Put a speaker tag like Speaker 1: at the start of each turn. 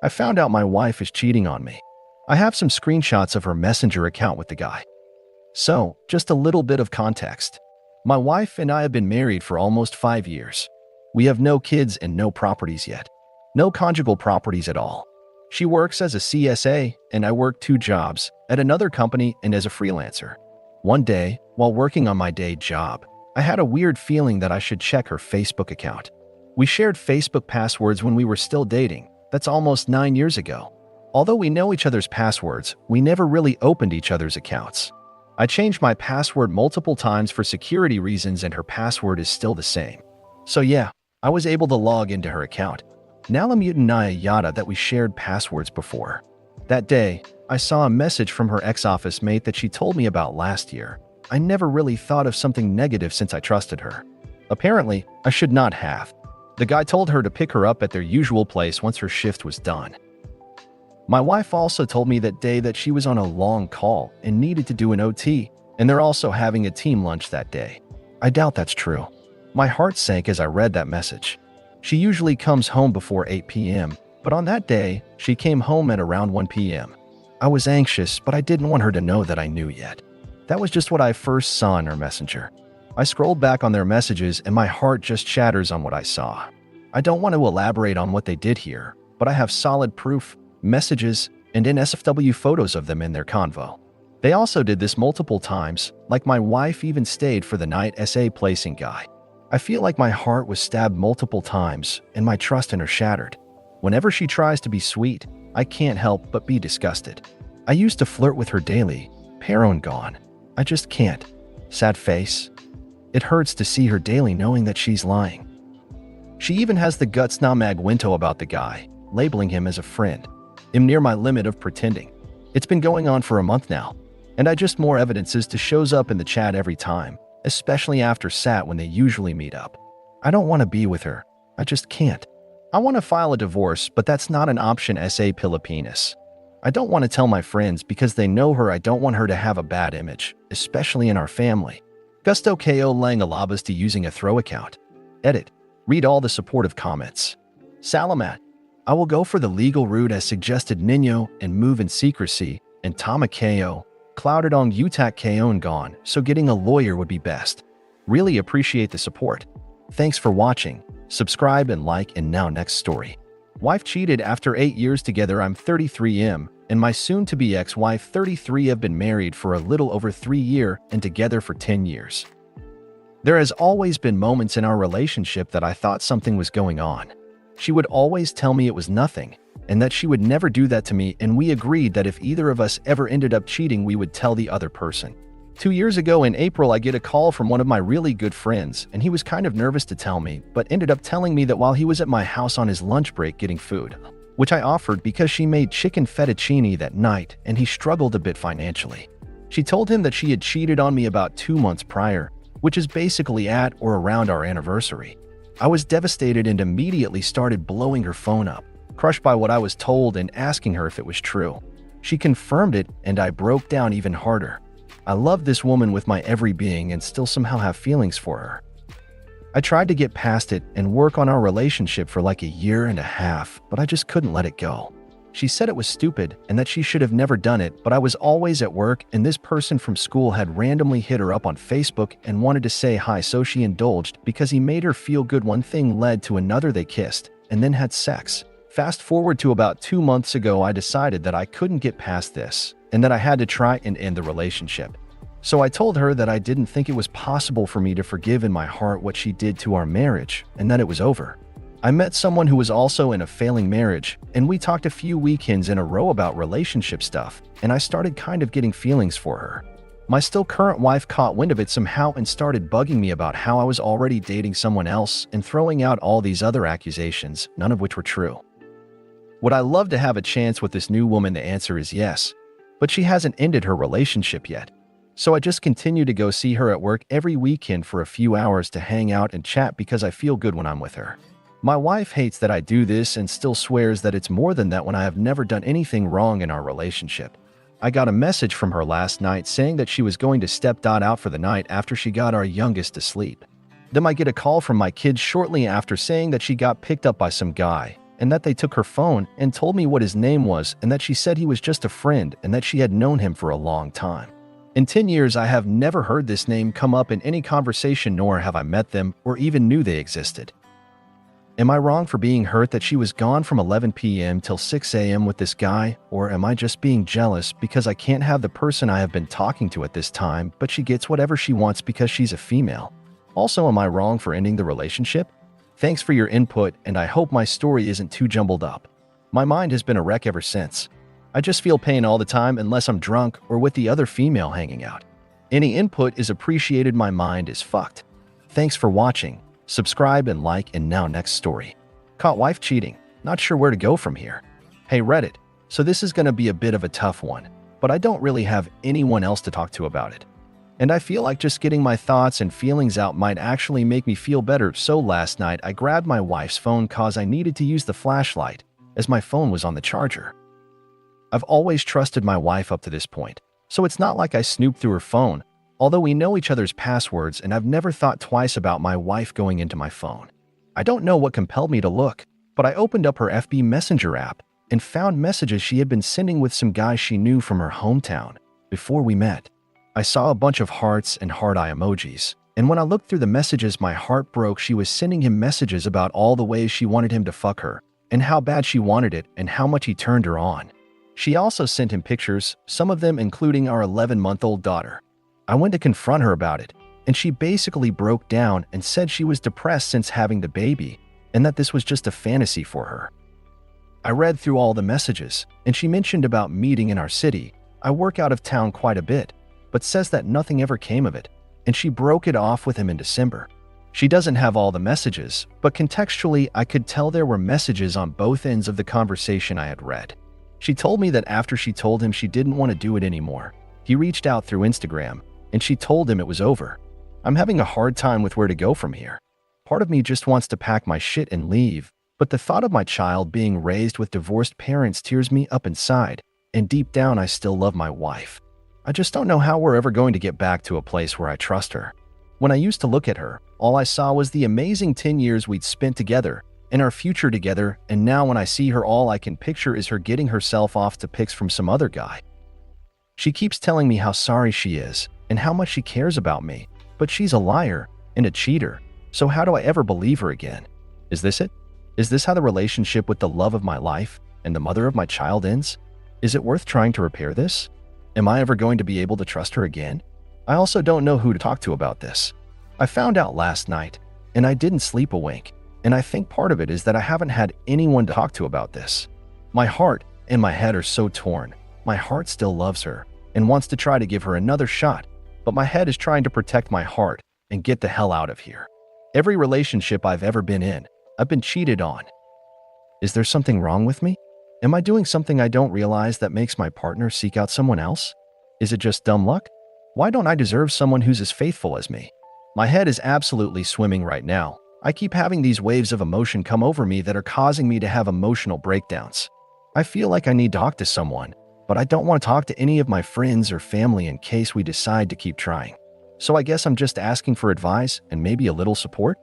Speaker 1: I found out my wife is cheating on me. I have some screenshots of her Messenger account with the guy. So, just a little bit of context. My wife and I have been married for almost 5 years. We have no kids and no properties yet. No conjugal properties at all. She works as a CSA and I work 2 jobs, at another company and as a freelancer. One day, while working on my day job, I had a weird feeling that I should check her Facebook account. We shared Facebook passwords when we were still dating. That's almost 9 years ago. Although we know each other's passwords, we never really opened each other's accounts. I changed my password multiple times for security reasons and her password is still the same. So yeah, I was able to log into her account. Nalamutanaya yada that we shared passwords before. That day, I saw a message from her ex-office mate that she told me about last year. I never really thought of something negative since I trusted her. Apparently, I should not have. The guy told her to pick her up at their usual place once her shift was done. My wife also told me that day that she was on a long call and needed to do an OT, and they're also having a team lunch that day. I doubt that's true. My heart sank as I read that message. She usually comes home before 8 p.m., but on that day, she came home at around 1 p.m. I was anxious, but I didn't want her to know that I knew yet. That was just what I first saw in her messenger. I scrolled back on their messages and my heart just shatters on what I saw. I don't want to elaborate on what they did here, but I have solid proof, messages, and NSFW photos of them in their convo. They also did this multiple times, like my wife even stayed for the night SA placing guy. I feel like my heart was stabbed multiple times and my trust in her shattered. Whenever she tries to be sweet, I can't help but be disgusted. I used to flirt with her daily, pero and gone. I just can't. Sad face. It hurts to see her daily knowing that she's lying. She even has the guts na magwinto about the guy, labeling him as a friend. I'm near my limit of pretending. It's been going on for a month now, and I just more evidences to shows up in the chat every time, especially after SAT when they usually meet up. I don't want to be with her. I just can't. I want to file a divorce, but that's not an option SA Pilipinas. I don't want to tell my friends because they know her. I don't want her to have a bad image, especially in our family. Gusto ko lang alabas to using a throw account. Edit. Read all the supportive comments. Salamat. I will go for the legal route as suggested ninyo and move in secrecy, and tama ko, clouded on utak ko and gone, so getting a lawyer would be best. Really appreciate the support. Thanks for watching. Subscribe and like. And now next story. Wife cheated after 8 years together. I'm 33M, and my soon-to-be ex-wife 33 have been married for a little over 3 years and together for 10 years. There has always been moments in our relationship that I thought something was going on. She would always tell me it was nothing, and that she would never do that to me, and we agreed that if either of us ever ended up cheating, we would tell the other person. 2 years ago in April, I get a call from one of my really good friends, and he was kind of nervous to tell me, but ended up telling me that while he was at my house on his lunch break getting food, which I offered because she made chicken fettuccine that night and he struggled a bit financially. She told him that she had cheated on me about 2 months prior, which is basically at or around our anniversary. I was devastated and immediately started blowing her phone up, crushed by what I was told and asking her if it was true. She confirmed it and I broke down even harder. I love this woman with my every being and still somehow have feelings for her. I tried to get past it and work on our relationship for like 1.5 years, but I just couldn't let it go. She said it was stupid and that she should have never done it, but I was always at work and this person from school had randomly hit her up on Facebook and wanted to say hi, so she indulged because he made her feel good. One thing led to another. They kissed and then had sex. Fast forward to about 2 months ago, I decided that I couldn't get past this and that I had to try and end the relationship. So I told her that I didn't think it was possible for me to forgive in my heart what she did to our marriage and that it was over. I met someone who was also in a failing marriage, and we talked a few weekends in a row about relationship stuff, and I started kind of getting feelings for her. My still current wife caught wind of it somehow and started bugging me about how I was already dating someone else and throwing out all these other accusations, none of which were true. Would I love to have a chance with this new woman? The answer is yes, but she hasn't ended her relationship yet. So I just continue to go see her at work every weekend for a few hours to hang out and chat because I feel good when I'm with her. My wife hates that I do this and still swears that it's more than that when I have never done anything wrong in our relationship. I got a message from her last night saying that she was going to step out for the night after she got our youngest to sleep. Then I get a call from my kids shortly after saying that she got picked up by some guy, and that they took her phone and told me what his name was and that she said he was just a friend and that she had known him for a long time. In 10 years, I have never heard this name come up in any conversation, nor have I met them or even knew they existed. Am I wrong for being hurt that she was gone from 11 p.m. till 6 a.m. with this guy, or am I just being jealous because I can't have the person I have been talking to at this time, but she gets whatever she wants because she's a female? Also, am I wrong for ending the relationship? Thanks for your input, and I hope my story isn't too jumbled up. My mind has been a wreck ever since. I just feel pain all the time unless I'm drunk or with the other female hanging out. Any input is appreciated. My mind is fucked. Thanks for watching. Subscribe and like. And now next story. Caught wife cheating. Not sure where to go from here. Hey Reddit, so this is going to be a bit of a tough one, but I don't really have anyone else to talk to about it. And I feel like just getting my thoughts and feelings out might actually make me feel better. So last night I grabbed my wife's phone cause I needed to use the flashlight as my phone was on the charger. I've always trusted my wife up to this point, so it's not like I snooped through her phone, although we know each other's passwords, and I've never thought twice about my wife going into my phone. I don't know what compelled me to look, but I opened up her FB Messenger app and found messages she had been sending with some guy she knew from her hometown before we met. I saw a bunch of hearts and heart eye emojis, and when I looked through the messages, my heart broke. She was sending him messages about all the ways she wanted him to fuck her, and how bad she wanted it, and how much he turned her on. She also sent him pictures, some of them including our 11-month-old daughter. I went to confront her about it, and she basically broke down and said she was depressed since having the baby, and that this was just a fantasy for her. I read through all the messages, and she mentioned about meeting in our city. I work out of town quite a bit, but says that nothing ever came of it, and she broke it off with him in December. She doesn't have all the messages, but contextually I could tell there were messages on both ends of the conversation I had read. She told me that after she told him she didn't want to do it anymore, he reached out through Instagram, and she told him it was over. I'm having a hard time with where to go from here. Part of me just wants to pack my shit and leave, but the thought of my child being raised with divorced parents tears me up inside, and deep down I still love my wife. I just don't know how we're ever going to get back to a place where I trust her. When I used to look at her, all I saw was the amazing 10 years we'd spent together, and our future together, and now when I see her, all I can picture is her getting herself off to pics from some other guy. She keeps telling me how sorry she is and how much she cares about me, but she's a liar and a cheater, so how do I ever believe her again? Is this it? Is this how the relationship with the love of my life and the mother of my child ends? Is it worth trying to repair this? Am I ever going to be able to trust her again? I also don't know who to talk to about this. I found out last night, and I didn't sleep a wink. And I think part of it is that I haven't had anyone to talk to about this. My heart and my head are so torn. My heart still loves her and wants to try to give her another shot, but my head is trying to protect my heart and get the hell out of here. Every relationship I've ever been in, I've been cheated on. Is there something wrong with me? Am I doing something I don't realize that makes my partner seek out someone else? Is it just dumb luck? Why don't I deserve someone who's as faithful as me? My head is absolutely swimming right now. I keep having these waves of emotion come over me that are causing me to have emotional breakdowns. I feel like I need to talk to someone, but I don't want to talk to any of my friends or family in case we decide to keep trying. So I guess I'm just asking for advice and maybe a little support.